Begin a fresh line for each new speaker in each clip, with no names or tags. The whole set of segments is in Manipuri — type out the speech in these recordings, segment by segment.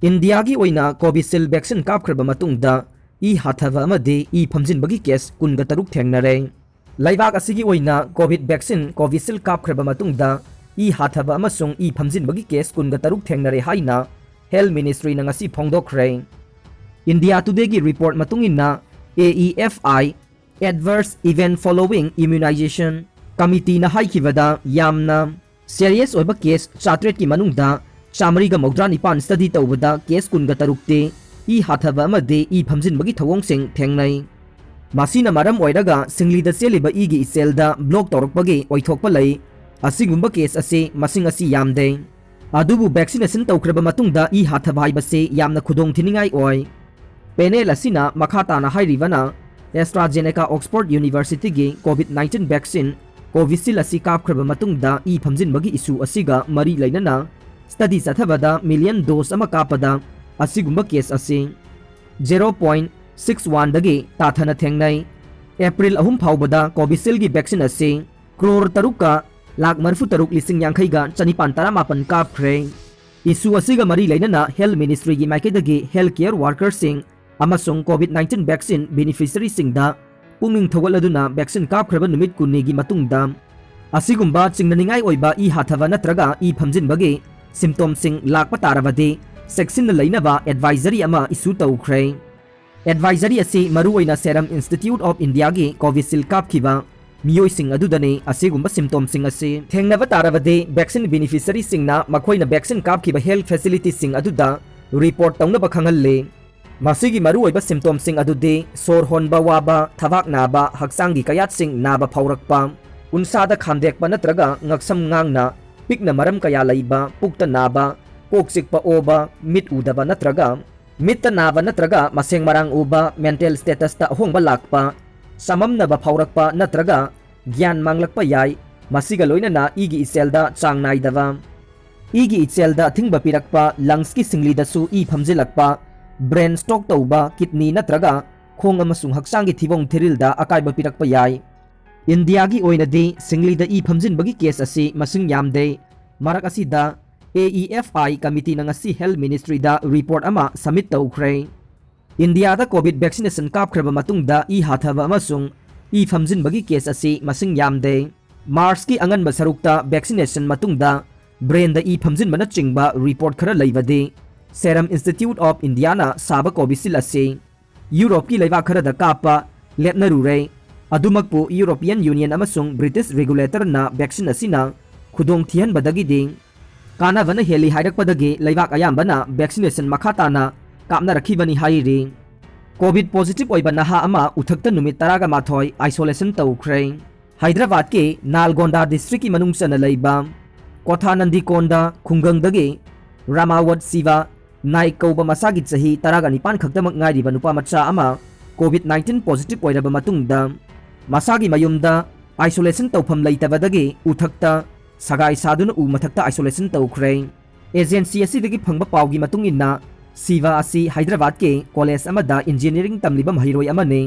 इंडिया की ओइना कोविशील्ड वैक्सीन कापख्रबा मतुंगदा ई हाथाबा अमदे ई फमजिनबगी केस कुनगा तरुक थेंगनरे लाइबाक असिगी ओइना कोविड वैक्सीन कोविशील्ड कापख्रबा मतुंगदा ई हाथाबा अमसुंग ई फमजिनबगी केस कुनगा तरुक थेंगनरे हाइना हेल्थ मिनिस्ट्री ना ngasi फोंगदोखरे इंडिया टुडे की रिपोर्ट मतुंगिना AEFI adverse event following immunisation committee ना हाइखिबदा यामना सीरियस ओइबा केस 400 की मनुंगदा चामरीगा मौद्रा निपान स्टडी तौबदा केस कुनगा तरुकते ई हाथाबा अमदे ई फमजिनबगी थवोंगसिंग थेंगनै मासिना मरम ओइरगा सिंगलीदा चेलिबा ईगी इसेलदा ब्लॉक तौरकपगे ओइथोकपा लै असिगुंबा केस असे मसिंग असी यामदे अदुबु वैक्सीनेशन तौख्रबा मतुंगदा ई हाथाबा हाइबसे यामना खुदोंग थिनिंगाई ओइ पैनेल असिना मखाताना हाइरिबना एस्ट्राजेनेका ऑक्सफोर्ड यूनिवर्सिटी की कोविड-19 वैक्सीन कोविशील्ड असी कापख्रबा मतुंगदा ई फमजिनबगी इशू असिगा मरी लैनना स्टडी चथबदा मिलियन डोज अमा कापदा असिगुंबा केस असे 0.61 दगे ताथना थेंगनै एप्रिल 3 फाउबदा कोविशील्ड की वैक्सीन असे क्रोर तरुका लाख मरफु तरुक लिसिंग यांखैगा चनिपान तरामापन कापख्रे इशू असिगा मरी लैनना हेल्थ मिनिस्ट्री की माइकेदगी हेल्थ केयर वर्कर्स सिंह अमसुंग कोविड-19 वैक्सीन बेनिफिशियरी सिंगदा पुंगिंग थोगलदुना वैक्सीन कापख्रबा नुमित कुन्नीगी मतुंगदा असिगुंबा चिंगननिंगाई ओइबा ई हाथाबा नत्रगा ई फमजिनबगे सिम्टोम सिंग लाकपा तारबदे सेक्शन लैनबा एडवाइजरी अमा इशू तौख्रे एडवाइजरी असी मरुओइना सेरम इंस्टीट्यूट ऑफ इंडिया की कोविशील्ड कापखिबा मियोई सिंग अदुदने असिगुंबा सिम्टोम सिंग असी थेंगनबा तारबदे वैक्सीन बेनिफिशियरी सिंगना मखोइना वैक्सीन कापखिबा हेल्थ फैसिलिटी सिंग अदुदा रिपोर्ट तौनबा खंगल्ले मासिगी मरुओइबा सिम्टोम सिंग अदुदे सोर होनबा वाबा थबाक नाबा हक्सांगी कयात सिंग नाबा फाउरकपा उनसादा खामदेकपा नत्रगा ngakसम ngang पिकना मरम कया लैबा पुक्ता नाबा कोक चिकपा ओबा मिट उदबा नत्रगा मिट नाबा नत्रगा मसेंग मरांग उबा मेंटल स्टेटस ता होंबा लाकपा सममनबा फाउरकपा नत्रगा ज्ञान मांगलकपा याय मसिगा लोइनना ईगी इसेलदा चांग नाइदबा ईगी इसेलदा थिंगबा पिरकपा लंग्स की सिंगलीदसु ई फमजिलकपा ब्रेन स्टॉक तौबा किडनी नत्रगा खोंग अमसुंग हक्सांगी थिबोंग थिरिलदा अकाइबा पिरकपा याय इंडिया की ओइनदे सिंगलीदा ई फमजिनबगी केस असी मसिंग यामदे मरक असिदा AEFI कमिटी ना ngasi हेल्थ मिनिस्ट्री दा रिपोर्ट अमा सबमिट तौख्रे इंडिया दा कोविड वैक्सीनेशन कापख्रबा मतुंगदा ई हाथाबा अमसुंग ई फमजिनबगी केस असी मसिंग यामदे मार्च की अंगनबा सरुकता वैक्सीनेशन मतुंगदा ब्रेन दा ई फमजिनबना चिंगबा रिपोर्ट खरा लैबदे सेरम इंस्टीट्यूट ऑफ इंडिया ना साबा कोविशील्ड असे यूरोप की लैबा खरा दा कापा लेपनरुरे अदुमकपु यूरोपियन यूनियन अमसुंग ब्रिटिश रेगुलेटर ना वैक्सीन असिना खुदोंग थिहनबदगी दिंग कानाबना हेली हाइरकपदगी लैबाक अयाम्बना वैक्सीनेशन मखाताना कापना रखिबनी हाइरि कोविड पॉजिटिव ओइबा नहा अमा उथक्ता नुमित 18 आइसोलेशन तौख्रे हैदराबाद के नालगोंडा डिस्ट्रिक्ट की मनुंगसना लैबा कोथानंदीकोंडा खुंगंगदगी रामावत शिवा नाइक कौबा मसागी चही 19 खक्तमक ngairiba nupa macha ama कोविड-19 पॉजिटिव ओइरबा मतुंगदा मसागी मयुमदा आइसोलेशन तौफम लैतबदगी उथक्ता सगाई सादुना उ मथक्ता आइसोलेशन तौख्रे एजेंसी असिदगी फंगबा पावगी मतुंगिना शिवा असी हैदराबाद के कॉलेज अमदा इंजीनियरिंग तमलिबा महिरोय अमने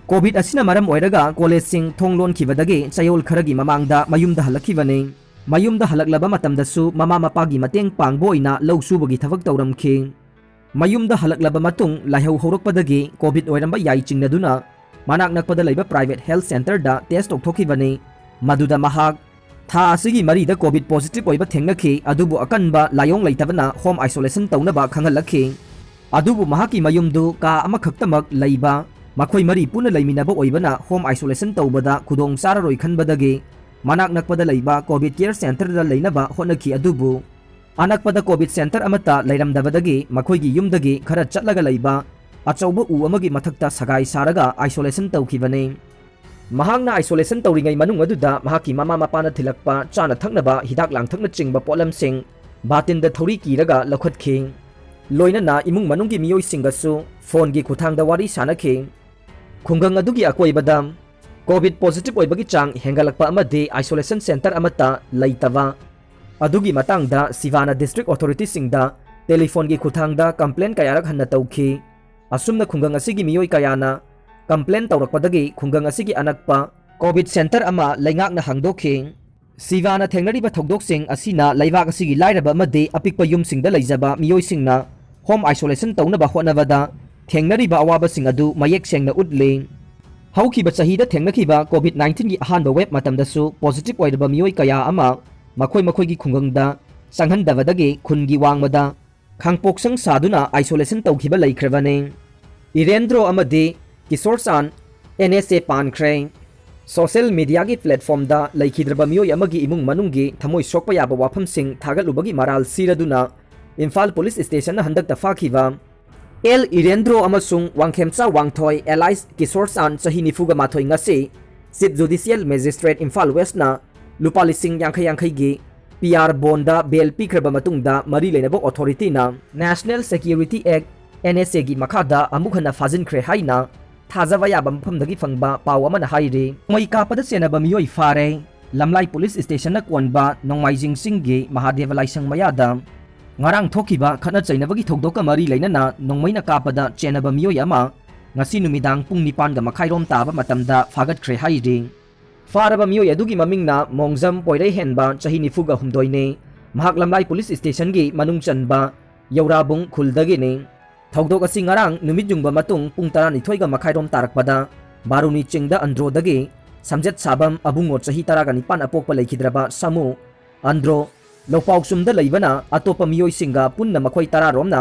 कोविड असिना मरम ओइरगा कॉलेज सिंग थोंगलोन खिबदगी चयोल खरगी ममांगदा मयुमदा हलखिबने मयुमदा हलकलबा मतमदसु ममा मपागी मतेंग पांगबोइना लौसुबगी थबक तौरमखि मयुमदा हलकलबा मतुंग लाइहौ हौरकपदगी कोविड ओइरंबा याई चिंगनदुना मनाक नकपदा लैबा प्राइवेट हेल्थ सेंटर दा टेस्ट तौथोखिबने मदुदा महाक था असिगी मरीदा कोविड पॉजिटिव ओइबा थेंगनखि अदुबु अकनबा लायोंग लैतबना होम आइसोलेशन तौनबा खंगलखि अदुबु महाकी मयुमदु का अमखक्तमक लैबा मखोय मरी पुना लैमिनबा ओइबना होम आइसोलेशन तौबदा खुदोंग चाररोय खनबदगी मनाक नकपदा लैबा कोविड केयर सेंटर दा लैनबा होनखि अदुबु अनकपदा कोविड सेंटर अमता लैरमदबदगी मखोयगी युमदगी खरा चटलगा लैबा अचौबा उ अमगी मथक्ता सगाई सारगा आइसोलेशन तौखिबने महांगना आइसोलेशन तौरिंगै मनुंग अदुदा महाकी ममा मपाना थिलकपा चाना थक्नबा हिदाक लांथक्ना चिंगबा पोलमसिंग बातिनदा थौरी कीरगा लखतखि लोइनना इमुंग मनुंगी मियोय सिंगसु फोन की खुथांगदा वारी सानखि खुंगंग अदुगी अकोइबदा कोविड पॉजिटिव ओइबगी चांग हेंगलकपा अमदे आइसोलेशन सेंटर अमता लैतबा अदुगी मतंगदा सिवाना डिस्ट्रिक्ट अथॉरिटी सिंगदा टेलीफोन की खुथांगदा कंप्लेन कयारक हन्ना तौखि असुमना खुंगंग असिगी मियोय कयाना कंप्लेन तौरकपदगी खुंगंग असिगी अनकपा कोविड सेंटर अमा लैंगाकना हंगदोखि सिवाना थेंगनरिबा थौदोकसिंग असिना लैबाक असिगी लाइरबा अमदे अपिकपा युमसिंगदा लैजबा मियोयसिंगना होम आइसोलेशन तौनबा होटनबदा थेंगनरिबा अवाबसिंग अदु मयेक सेंगना उतले हौखिबा चहीदा थेंगनखिबा कोविड-19 की अहानबा वेब मतमदसु पॉजिटिव ओइरबा मियोय कया अमा मखोय मखोयगी खुंगंगदा संगहनदबदगी खुनगी वांगमदा खांगपोक्संग सादुना आइसोलेशन तौखिबा लैख्रबने इरेंद्रो अमदि किशोरसान NSA पानख्रे सोशल मीडिया की प्लेटफॉर्म दा लैखिद्रबा मियोय अमगी इमुंग मनुंगी थमोय सोकपा याबा वाफमसिंग थागलुबगी मराल सिरदुना इम्फाल पुलिस स्टेशन हंदक तफाखिबा एल इरेंद्रो अमसुंग वांगखेमचा वांगथोय एलाइस किशोरसान चही निफुगा माथोय ngasi chief judicial magistrate Imphal West ना लुपा लिसिंग यांखै यांखै गी PR bonda बेल पिख्रबा मतुंगदा मरी लेनबो अथॉरिटी ना नेशनल सिक्योरिटी एक्ट NSA गी मखादा अमुखना फाजिनख्रे हाइना थाजाबा याबा मफमदगी फंगबा पाव अमना हाइरे मै कापदा सेनबा मियोय फारे लमलाई पुलिस स्टेशन ना कोनबा नोंमाइजिंग सिंगी Mahadev लाइसंग मयादा ngarang thokiba khana chainabagi thokdoka mari leinana nongmaina kapada chenaba miyoy ama ngasi numidang pung 9 ga makhairom taba matamda fagat khre hairi faraba miyoy adugi mamingna mongjam poirei henba chahi nifuga humdoine mahak lamlai police station gi manung chanba yaurabung khuldagi ne thokdok asi ngarang numit jungba matung pung 12 ga makhairom tarakpada baruni chingda androdagi samjet sabam abungo chahi 19 apokpa leikidraba samu andro लोपाउ सुमदा लैबना अतोप मियोय सिंगा पुन्ना मखोय तरा रोमना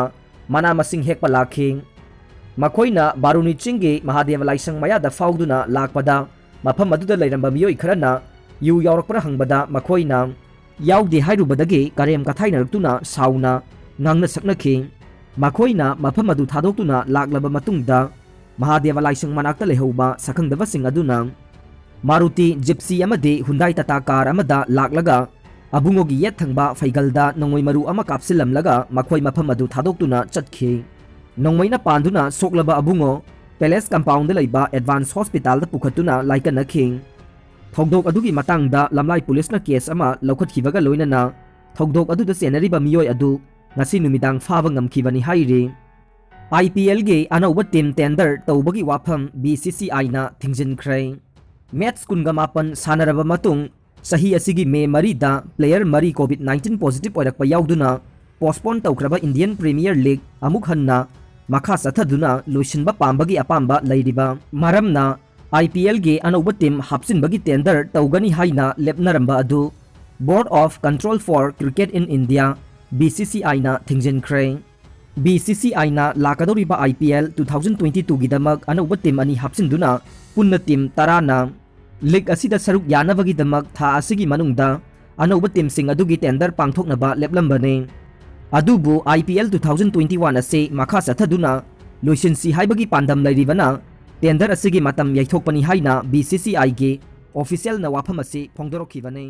मना मसिंग हेकपा लाखिंग मखोयना बारुनी चिंगी महादेव लाइसंग मयादा फाउदुना लाकपदा मफम अदुदा लैरंबा मियोय खरना यु यावरकपरा हंगबदा मखोयना यावदे हाइरुबदगी करेम कथाइनरक्तुना साउना ngang saknaki makoina mafam adu thadokuna laklaba matungda Mahadeva laisang manakta lehoba sakhangdaba sing aduna Maruti Gypsy amadi Hyundai Tata car amada laklaga abungogi yet thangba faigalda nongoi maru ama kapsilamlaga makhoi mafam adu thadokuna chatkhi nongmaina panduna soklaba abungo Palace compound laiba Advanced Hospital da pukhatuna laikanakhi thogdok adugi matangda lamlai police na case ama lokhathibaga loinana thogdok adu da senariba miyoi adu ngasi numidang faba ngamkhibani hairi IPL ge anauba team tender tawbagi wafam BCCI na thingjinkhrai match kunga mapan sanaraba matung sahi asigi me marida player mari COVID-19 positive oirakpa yauduna postpone tawkraba Indian Premier League amuk hanna makha sathaduna loishinba pambagi apamba lairiba maramna IPL ge anauba team hapsinbagi tender tawgani haina lepnaramba adu Board of Control for Cricket in India BCCI na thingjinkhrai BCCI na lakadoriba IPL 2022 gidamak anauba team ani hapsinduna punna team 10 na league asida saruk yanabagi damak tha asigi manungda anauba team sing adugi tender pangthoknaba leplambane adubu IPL 2021 ase makha sathaduna loisinsi haibagi pandam lairibana tender asigi matam yaithokpani haina BCCI ge official na wafam ase phongdorokhibane